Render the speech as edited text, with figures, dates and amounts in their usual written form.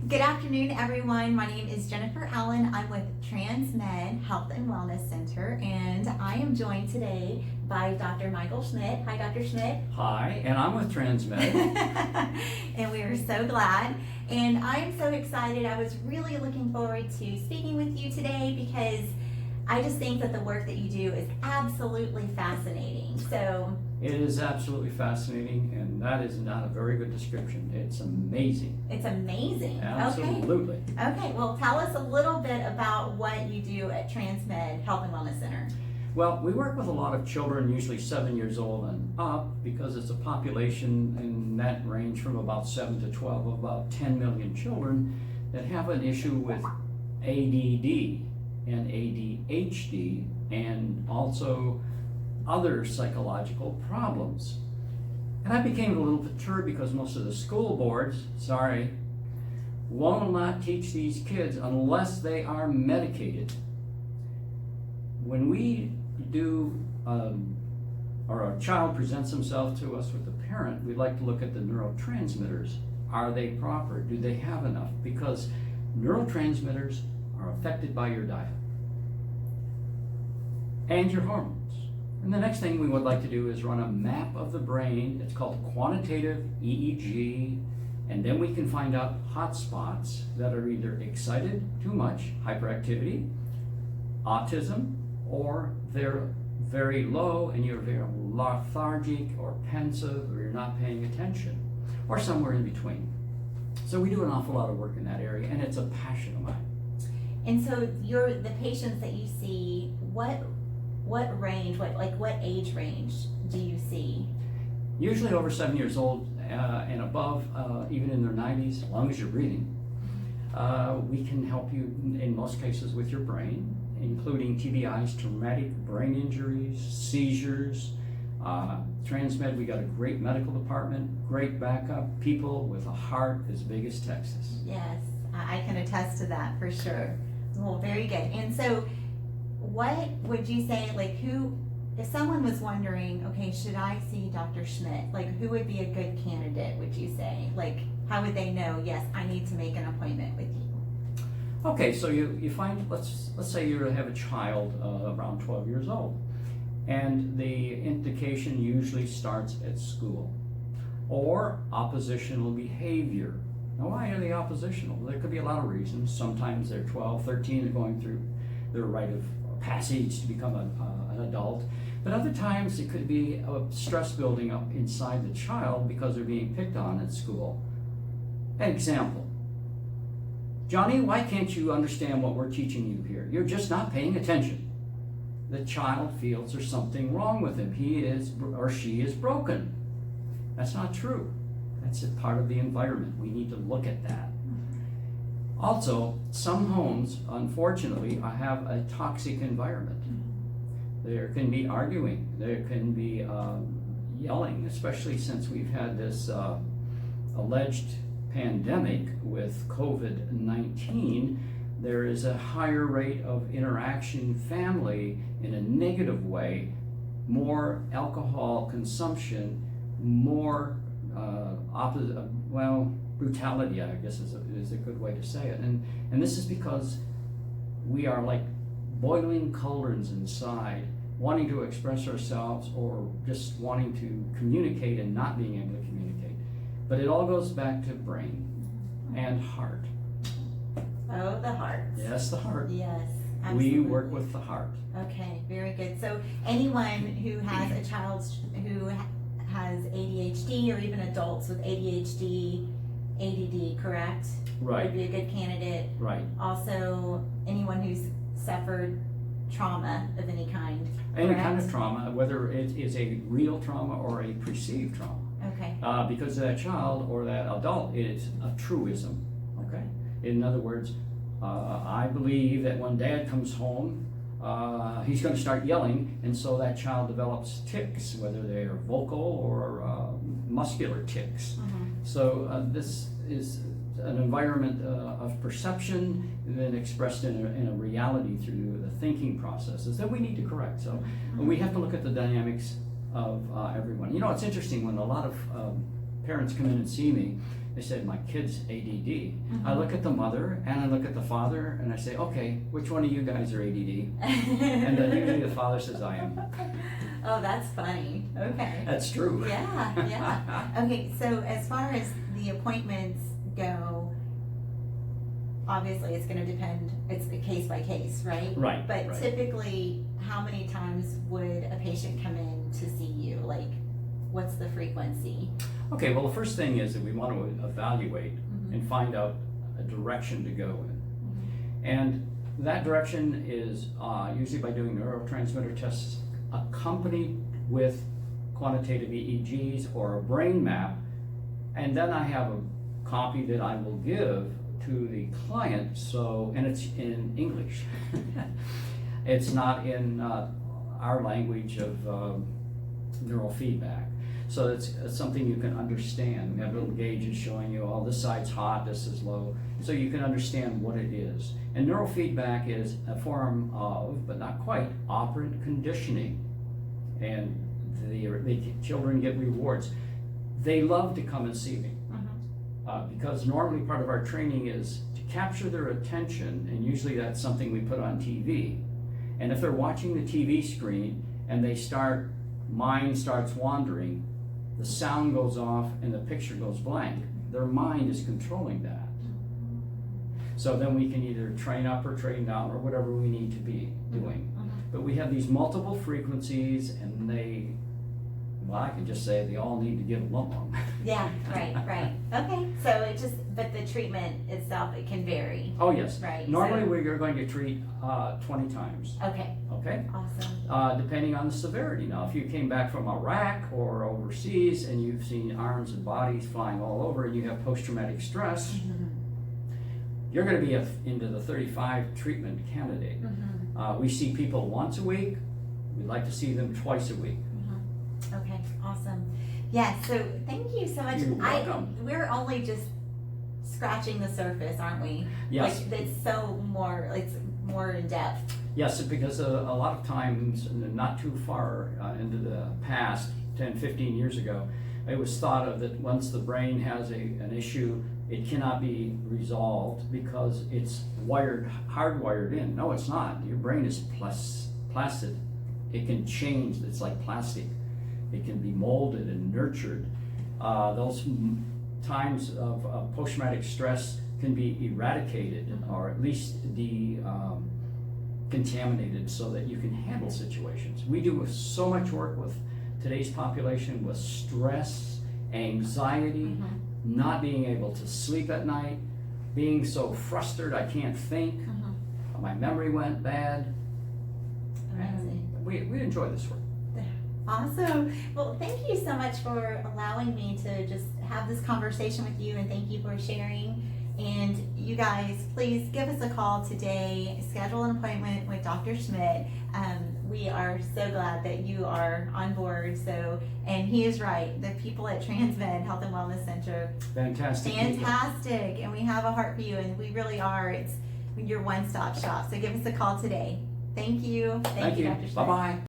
Good afternoon, everyone. My name is Jennifer Allen. I'm with TransMed Health and Wellness Center, and I am joined today by Dr. Michael Schmidt. Hi, Dr. Schmidt. Hi, and I'm with TransMed. And we are so glad. And I'm so excited. I was really looking forward to speaking with you today because I just think that the work that you do is absolutely fascinating. So It is absolutely fascinating, and that is not a very good description. It's amazing. it's amazing. Absolutely. Okay, well, tell us a little bit about what you do at TransMed Health and Wellness Center. Well, we work with a lot of children, usually 7 years old and up, because it's a population in that range from about 7 to 12 of about 10 million children that have an issue with ADD and ADHD and also other psychological problems. And I became a little perturbed because most of the school boards, will not teach these kids unless they are medicated. When we do, or a child presents himself to us with a parent, we like to look at the neurotransmitters. Are they proper? Do they have enough? Because neurotransmitters are affected by your diet and your hormones. And the next thing we would like to do is run a map of the brain. It's called quantitative EEG, and then we can find out hot spots that are either excited too much, hyperactivity, autism, or they're very low and you're very lethargic or pensive or you're not paying attention, or somewhere in between. So we do an awful lot of work in that area, and it's a passion of mine. And so the patients that you see, what range, what age range do you see? Usually over 7 years old and above, even in their 90s, as long as you're breathing. We can help you in most cases with your brain, including TBIs, traumatic brain injuries, seizures. TransMed, we got a great medical department, great backup, people with a heart as big as Texas. Yes, I can attest to that for sure. Well, very good. And so what would you say, if someone was wondering, okay, should I see Dr. Schmidt? Who would be a good candidate, would you say? How would they know, yes, I need to make an appointment with you? Okay, so you find, let's say you have a child around 12 years old, and the indication usually starts at school, or oppositional behavior. Now, why are they oppositional? There could be a lot of reasons. Sometimes they're 12, 13, they're going through their rite of passage to become an adult. But other times it could be a stress building up inside the child because they're being picked on at school. An example. Johnny, why can't you understand what we're teaching you here? You're just not paying attention. The child feels there's something wrong with him. He is or she is broken. That's not true. That's a part of the environment. We need to look at that. Also, some homes, unfortunately, have a toxic environment. There can be arguing. There can be yelling, especially since we've had this alleged pandemic with COVID-19. There is a higher rate of interaction family in a negative way, more alcohol consumption, more brutality, I guess is a good way to say it. And this is because we are like boiling cauldrons inside, wanting to express ourselves or just wanting to communicate and not being able to communicate. But it all goes back to brain and heart. Oh, the heart. Yes, the heart. Yes, absolutely. We work with the heart. Okay, very good. So anyone who has a child who has ADHD, or even adults with ADHD, ADD, correct? Right. Would be a good candidate. Right. Also, anyone who's suffered trauma of any kind. Any correct? kind of trauma, whether it is a real trauma or a perceived trauma. Okay. Because that child or that adult is a truism. Okay. In other words, I believe that when dad comes home, he's going to start yelling, and so that child develops tics, whether they are vocal or muscular tics. So this is an environment of perception and then expressed in a reality through the thinking processes that we need to correct. So we have to look at the dynamics of everyone. You know, it's interesting when a lot of parents come in and see me, they said, my kid's ADD. I look at the mother and I look at the father and I say, okay, which one of you guys are ADD? And then usually the father says, I am. Oh, that's funny. Okay. That's true. Yeah. Okay, so as far as the appointments go, obviously it's going to depend, it's a case by case, right? Right. But right. typically, how many times would a patient come in to see you? Like, what's the frequency? Okay, well, the first thing is that we want to evaluate and find out a direction to go in. And that direction is usually by doing neurotransmitter tests accompanied with quantitative EEGs or a brain map. And then I have a copy that I will give to the client, and it's in English. It's not in our language of neurofeedback. So it's something you can understand. We have little gauges showing you, oh, this side's hot, this is low, so you can understand what it is. And neurofeedback is a form of, but not quite, operant conditioning. And the children get rewards. They love to come and see me. Because normally part of our training is to capture their attention, and usually that's something we put on TV. And if they're watching the TV screen and mind starts wandering, the sound goes off and the picture goes blank. Their mind is controlling that. So then we can either train up or train down or whatever we need to be doing. But we have these multiple frequencies, and I can just say they all need to get along. Yeah, right. Okay, so but the treatment itself, it can vary. Oh, yes. Right. Normally we're going to treat 20 times. Okay. Okay? Awesome. Depending on the severity. Now, if you came back from Iraq or overseas and you've seen arms and bodies flying all over and you have post-traumatic stress, you're going to be into the 35 treatment candidate. We see people once a week. We'd like to see them twice a week. Okay, awesome. Yes, so thank you so much. You're welcome. We're only just scratching the surface, aren't we? Yes. Like, it's more in depth. Yes, because a lot of times, not too far into the past, 10, 15 years ago, it was thought of that once the brain has an issue, it cannot be resolved because it's hardwired in. No, it's not. Your brain is plastic. It can change. It's like plastic. It can be molded and nurtured. Those times of post-traumatic stress can be eradicated or at least contaminated so that you can handle situations. We do so much work with today's population with stress, anxiety, not being able to sleep at night, being so frustrated I can't think, my memory went bad. Amazing. We enjoy this work. Awesome. Well, thank you so much for allowing me to just have this conversation with you, and thank you for sharing. And you guys, please give us a call today. Schedule an appointment with Dr. Schmidt. We are so glad that you are on board. And he is right. The people at TransMed Health and Wellness Center, Fantastic. and we have a heart for you, and we really are. It's your one-stop shop. So give us a call today. Thank you. Thank you, Dr. Schmidt. Bye-bye.